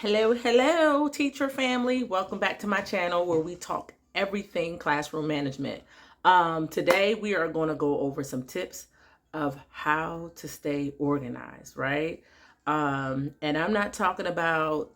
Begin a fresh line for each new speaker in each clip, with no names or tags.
Hello, teacher family. Welcome back to my channel where we talk everything classroom management. Today we are going to go over some tips of how to stay organized, right? And I'm not talking about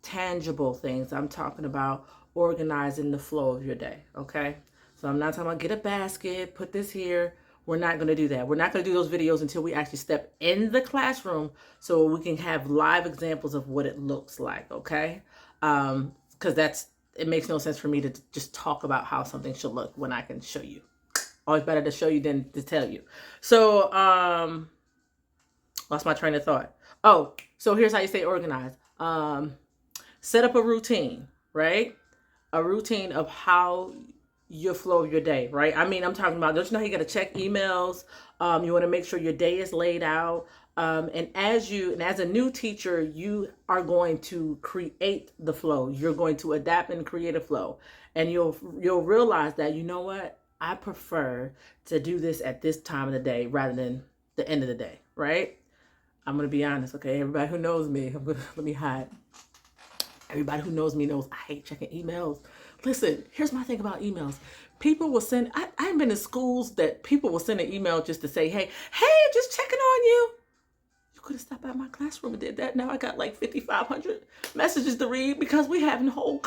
tangible things. I'm talking about organizing the flow of your day, okay? So I'm not talking about get a basket, put this here. We're not going to do that. We're not going to do those videos until we actually step in the classroom so we can have live examples of what it looks like, okay? Because it makes no sense for me to just talk about how something should look when I can show you. Always better to show you than to tell you. So, lost my train of thought. Oh, so here's how you stay organized. Set up a routine, right? A routine of how your flow of your day, right? I mean, I'm talking about, don't you know, you got to check emails. You want to make sure your day is laid out. And as a new teacher, you are going to create the flow. You're going to adapt and create a flow. And you'll realize that, you know what? I prefer to do this at this time of the day rather than the end of the day, right? I'm going to be honest, okay? Everybody who knows me, let me hide. Everybody who knows me knows I hate checking emails. Listen, here's my thing about emails. People will send, I've been in schools that people will send an email just to say, hey, just checking on you. You could have stopped by my classroom and did that. Now I got like 5,500 messages to read because we having whole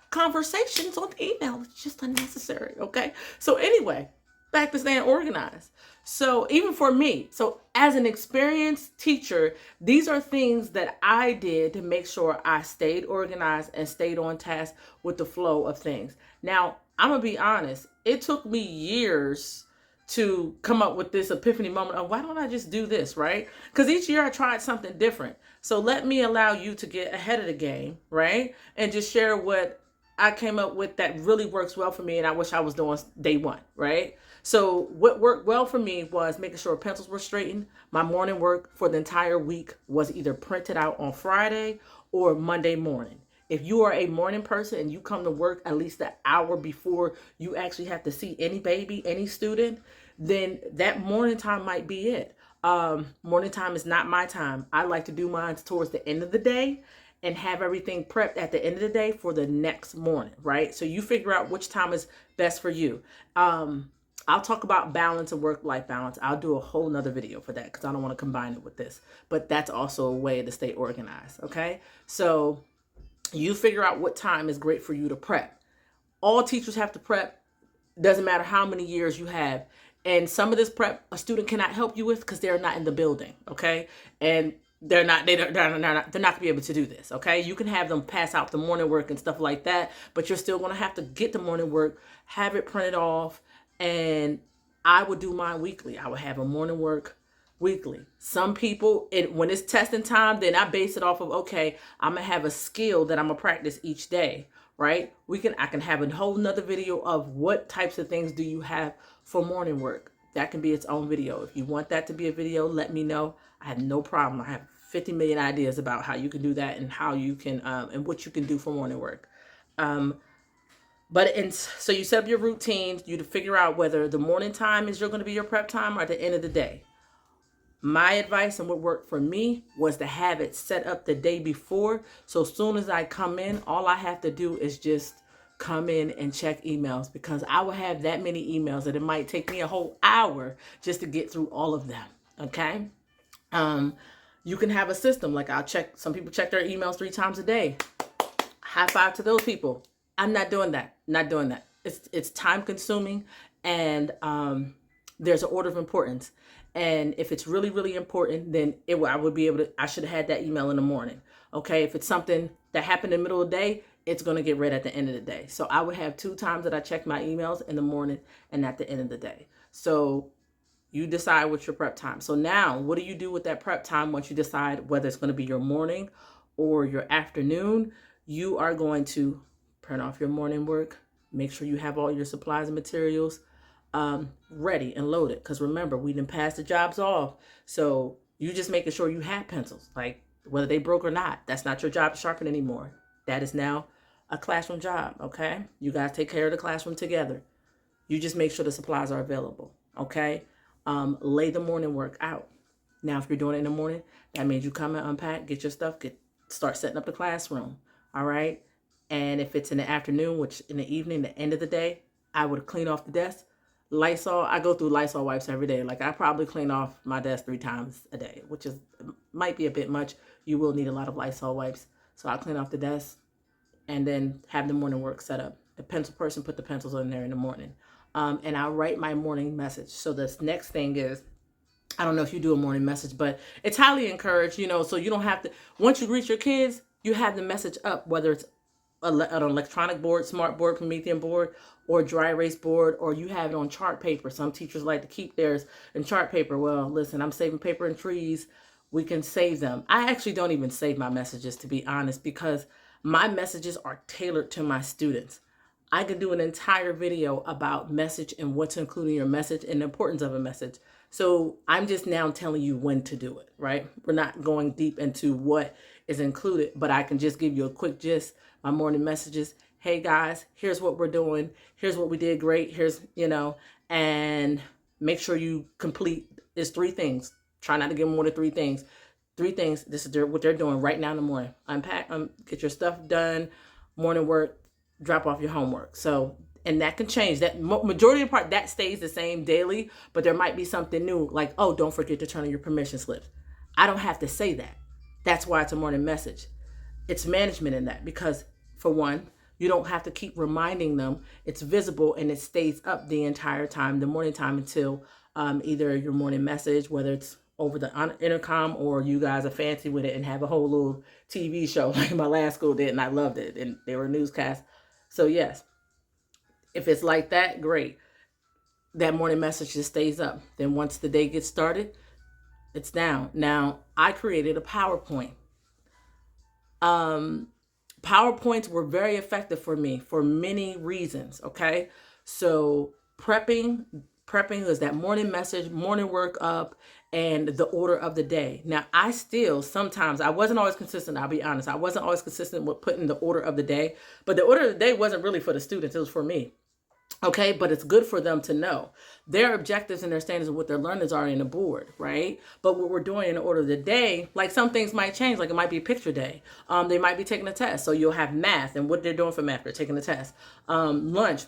conversations on the email. It's just unnecessary, okay? So anyway, back to staying organized. So even for me, so as an experienced teacher, these are things that I did to make sure I stayed organized and stayed on task with the flow of things. Now, I'm going to be honest. It took me years to come up with this epiphany moment of why don't I just do this, right? Because each year I tried something different. So let me allow you to get ahead of the game, right? And just share what I came up with that really works well for me and I wish I was doing day one, right? So what worked well for me was making sure pencils were straightened. My morning work for the entire week was either printed out on Friday or Monday morning. If you are a morning person and you come to work at least an hour before you actually have to see any baby, any student, then that morning time might be it. Morning time is not my time. I like to do mine towards the end of the day and have everything prepped at the end of the day for the next morning, right? So you figure out which time is best for you. I'll talk about balance and work-life balance. I'll do a whole nother video for that because I don't want to combine it with this. But that's also a way to stay organized, okay? So you figure out what time is great for you to prep. All teachers have to prep. Doesn't matter how many years you have. And some of this prep a student cannot help you with because they're not in the building, okay? And they're not gonna be able to do this, okay? You can have them pass out the morning work and stuff like that, but you're still gonna have to get the morning work, have it printed off, and I would do mine weekly. I would have a morning work weekly. Some people, when it's testing time, then I base it off of, okay, I'm gonna have a skill that I'm gonna practice each day, right? I can have a whole nother video of what types of things do you have for morning work. That can be its own video. If you want that to be a video, let me know. I have no problem. I have 50 million ideas about how you can do that and how you can, and what you can do for morning work. So you set up your routines, you to figure out whether the morning time is going to be your prep time or at the end of the day. My advice and what worked for me was to have it set up the day before. So as soon as I come in, all I have to do is just come in and check emails because I will have that many emails that it might take me a whole hour just to get through all of them. Okay. You can have a system like some people check their emails 3 times a day. High five to those people. I'm not doing that. Not doing that. It's time consuming and there's an order of importance. And if it's really, really important, then I should have had that email in the morning. Okay. If it's something that happened in the middle of the day, it's going to get read at the end of the day. So I would have 2 times that I check my emails in the morning and at the end of the day. So you decide what's your prep time. So now what do you do with that prep time once you decide whether it's going to be your morning or your afternoon? You are going to print off your morning work, make sure you have all your supplies and materials ready and loaded. Because remember, we didn't pass the jobs off. So you just making sure you have pencils, like whether they broke or not. That's not your job to sharpen anymore. That is now a classroom job, okay? You guys take care of the classroom together. You just make sure the supplies are available, okay? Lay the morning work out. Now, if you're doing it in the morning, that means you come and unpack, get your stuff, get start setting up the classroom. All right. And if it's in the afternoon, which in the evening, the end of the day, I would clean off the desk. Lysol, I go through Lysol wipes every day. Like I probably clean off my desk 3 times a day, which is might be a bit much. You will need a lot of Lysol wipes. So I clean off the desk and then have the morning work set up. The pencil person put the pencils in there in the morning. And I'll write my morning message. So this next thing is, I don't know if you do a morning message, but it's highly encouraged, so you don't have to, once you greet your kids, you have the message up, whether it's an electronic board, smart board, Promethean board, or dry erase board, or you have it on chart paper. Some teachers like to keep theirs in chart paper. Well, listen, I'm saving paper and trees. We can save them. I actually don't even save my messages, to be honest, because my messages are tailored to my students. I could do an entire video about message and what's included in your message and the importance of a message. So I'm just now telling you when to do it, right? We're not going deep into what is included, but I can just give you a quick gist. My morning messages. Hey guys, here's what we're doing. Here's what we did great. Here's, and make sure you complete. It's 3 things. Try not to give them more than 3 things. 3 things. This is what they're doing right now in the morning. Unpack, get your stuff done, morning work, drop off your homework. So, and that can change. That majority of the part that stays the same daily, but there might be something new, like, oh, don't forget to turn in your permission slips. I don't have to say that. That's why it's a morning message. It's management in that, because for one, you don't have to keep reminding them. It's visible and it stays up the entire time, the morning time, until either your morning message, whether it's over the intercom or you guys are fancy with it and have a whole little TV show like my last school did, and I loved it. And they were newscasts. So yes, if it's like that, great. That morning message just stays up. Then once the day gets started, it's down. Now, I created a PowerPoint. PowerPoints were very effective for me for many reasons, okay? So prepping is that morning message, morning work up, and the order of the day. Now, I wasn't always consistent, I'll be honest. I wasn't always consistent with putting the order of the day, but the order of the day wasn't really for the students, it was for me. Okay, but it's good for them to know their objectives and their standards and what their learners are in the board, right? But what we're doing in the order of the day, like some things might change, like it might be picture day. They might be taking a test. So you'll have math and what they're doing for math, they're taking a test. Lunch,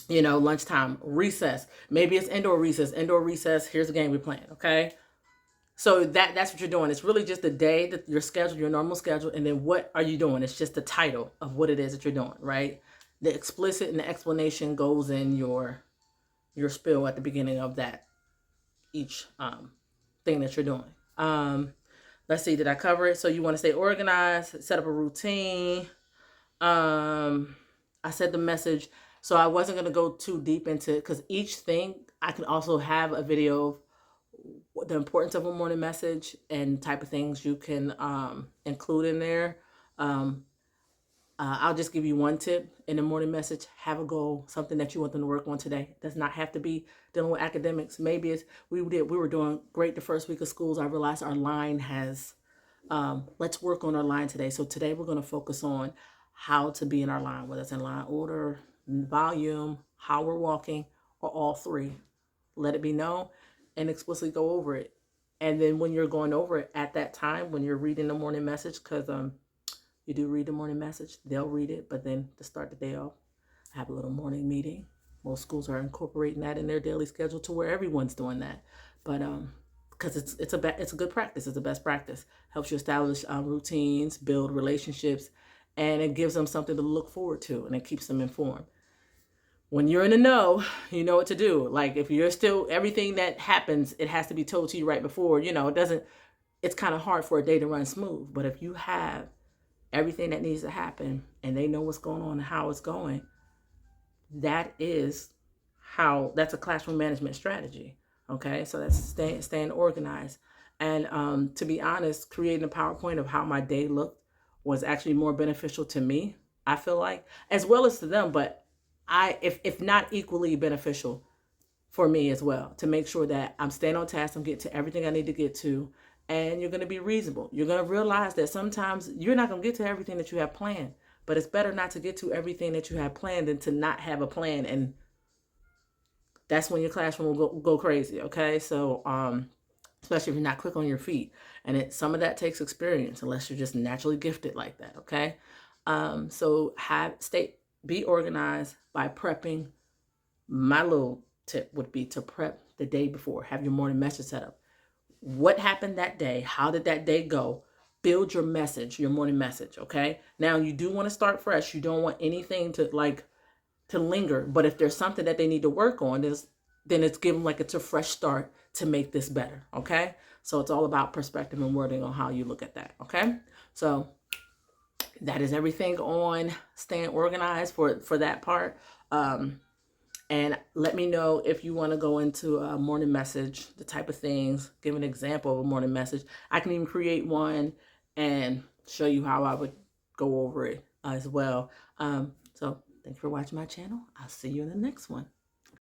lunchtime, recess. Maybe it's indoor recess. Here's the game we're playing, okay? So that's what you're doing. It's really just the day, that your schedule, your normal schedule, and then what are you doing? It's just the title of what it is that you're doing, right? The explicit and the explanation goes in your spiel at the beginning of that each thing that you're doing. Let's see, did I cover it? So you want to stay organized, set up a routine. I said the message, so I wasn't going to go too deep into it, because each thing I can also have a video of the importance of a morning message and type of things you can include in there. I'll just give you one tip in the morning message. Have a goal, something that you want them to work on today. It does not have to be dealing with academics. Maybe it's we were doing great the first week of schools. I realized our line has, let's work on our line today. So today we're going to focus on how to be in our line, whether it's in line order, volume, how we're walking, or all 3. Let it be known and explicitly go over it. And then when you're going over it at that time, when you're reading the morning message, because you do read the morning message, they'll read it, but then to start the day off, I have a little morning meeting. Most schools are incorporating that in their daily schedule to where everyone's doing that. But because it's a good practice, it's a best practice. Helps you establish routines, build relationships, and it gives them something to look forward to, and it keeps them informed. When you're in the know, you know what to do. Like if you're still, everything that happens, it has to be told to you right before. It's kind of hard for a day to run smooth. But if you have everything that needs to happen and they know what's going on and how it's going, that's a classroom management strategy. Okay, so that's staying organized. And to be honest, creating a PowerPoint of how my day looked was actually more beneficial to me, I feel like, as well as to them, but if not equally beneficial for me as well, to make sure that I'm staying on task, I'm getting to everything I need to get to, and you're going to be reasonable. You're going to realize that sometimes you're not going to get to everything that you have planned, but it's better not to get to everything that you have planned than to not have a plan, and that's when your classroom will go crazy, okay? So, especially if you're not quick on your feet. And some of that takes experience, unless you're just naturally gifted like that. Okay. So be organized by prepping. My little tip would be to prep the day before. Have your morning message set up. What happened that day? How did that day go? Build your message, your morning message. Okay. Now you do want to start fresh. You don't want anything to linger. But if there's something that they need to work on, then it's given like it's a fresh start to make this better. Okay. So it's all about perspective and wording on how you look at that. Okay. So that is everything on staying organized for that part. And let me know if you want to go into a morning message, the type of things, give an example of a morning message. I can even create one and show you how I would go over it as well. So thanks for watching my channel. I'll see you in the next one.